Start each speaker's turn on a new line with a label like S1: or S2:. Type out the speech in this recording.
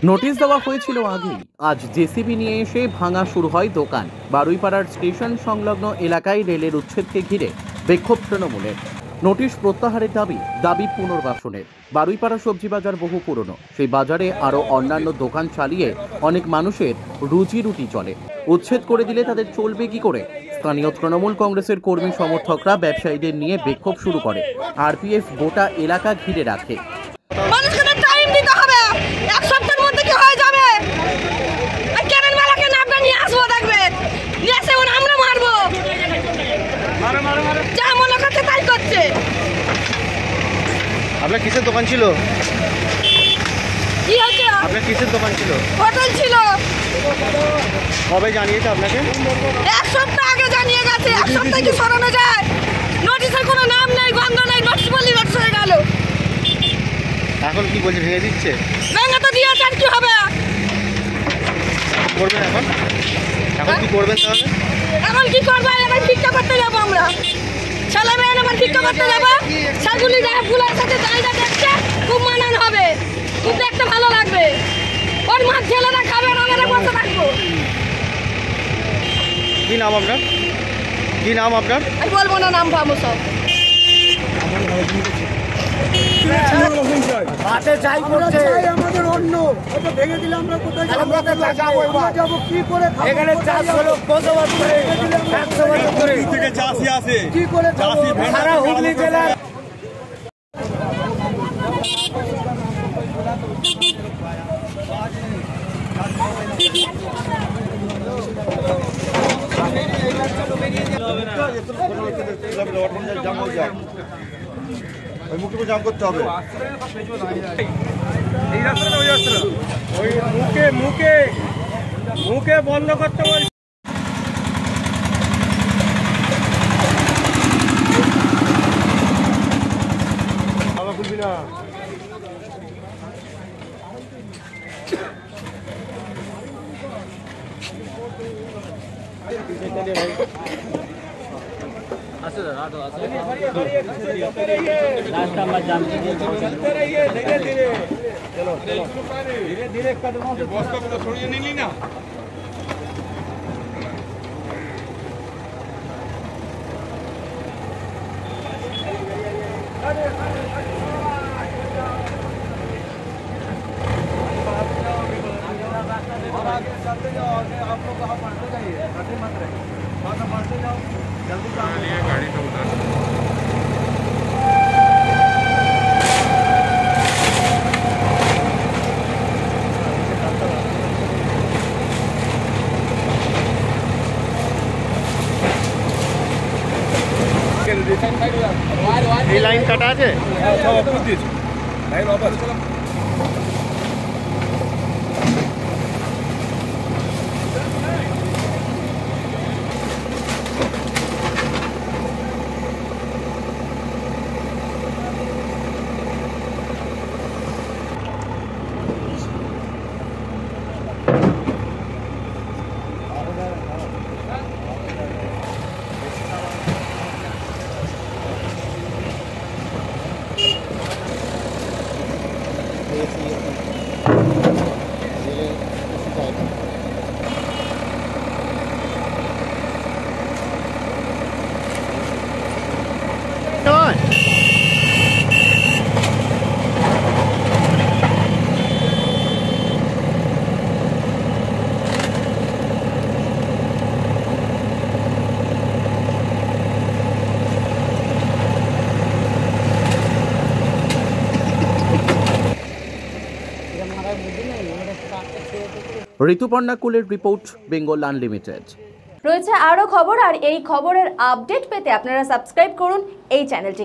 S1: Notice দেওয়া হয়েছিল আগেই। আজ জেসিবি নিয়ে এসে ভাঙা শুরু হয় দোকান। বারুইপাড়ার স্টেশন সংলগ্ন এলাকায় রেলের উচ্ছেদকে ঘিরে বিক্ষোভ তৃণমূলের। নোটিশ প্রত্যাহারের দাবি পুনর্বাসনের। বারুইপাড়া সবজি বাজার বহু পুরনো, সেই বাজারে আরও অন্যান্য দোকান চালিয়ে অনেক মানুষের রুজি রুটি চলে। উচ্ছেদ করে দিলে তাদের চলবে কি করে? স্থানীয় তৃণমূল কংগ্রেসের কর্মী সমর্থকরা ব্যবসায়ীদের নিয়ে বিক্ষোভ শুরু করে। আরপিএফ গোটা এলাকা ঘিরে রাখে।
S2: আপনার কিসের দোকান ছিল?
S3: কি হচ্ছে?
S2: আপনার কিসের দোকান ছিল?
S3: হোটেল ছিল।
S2: কবে জানিয়েছে আপনাকে?
S3: এক সপ্তাহ আগে জানিয়ে গেছে। এক সপ্তাহ কি সরানো যায়? নোটিশের কোনো নাম নেই, গন্ধ নেই, নোটিশ বলি নোটিশ হয়ে গেল।
S2: এখন কি বলছে, ভেঙে দিচ্ছে?
S3: ভেঙে তো দিয়েছে, আর কি হবে?
S2: করবেন এখন? এখন কি করবেন তাহলে?
S3: এখন কি করবো? এখন ভিক্ষা করতে যাবো আমরা। ছেলে মেয়ে আবার ভিক্ষা করতে যাবো। সেগুলি যারা ফুলের সাথে দাঁড়িয়ে দেখছে খুব মানান হবে, খুব দেখতে ভালো লাগবে। ওর মা ছেলেরা খাবে, আমরা বসে থাকবো।
S2: কি নাম আপনার? কি নাম আপনার?
S3: আমি বলবো না নাম ভাবো সব।
S4: আমাদের অন্য ভেঙে দিলে আমরা কোথায় যাবো? কি করে এখানে 400 লোক বসবাস করে, 100 বছর ধরে থেকে চাষি আছে, কি করে সারা হুগলি জেলার মুখে জাম করতে হবে। এই রাস্তাটা ওই রাস্তা ওই মুখে মুখে মুখে বন্ধ করতে বল। বাবা খুলবি না।
S5: रास्ता मत जाम कीजिए,
S4: चलते रहिए धीरे धीरे। चलो चलो धीरे धीरे कदमों से। बॉस को छोड़िए नहीं ली ना। आगे चलते जाओ, आगे आप लोग कहाँ बढ़ते जाइए, बढ़ते मत रहिए, बढ़ते जाओ जल्दी से। गाड़ी तो उतार
S2: এই লাইন কাটা আছে,
S4: সব অপোজ দিয়েছে লাইন অপোজ।
S1: ঋতুপর্ণা কুলের রিপোর্ট, বেঙ্গল আনলিমিটেড।
S6: রয়েছে আরও খবর, আর এই খবরের আপডেট পেতে আপনারা সাবস্ক্রাইব করুন এই চ্যানেলটি।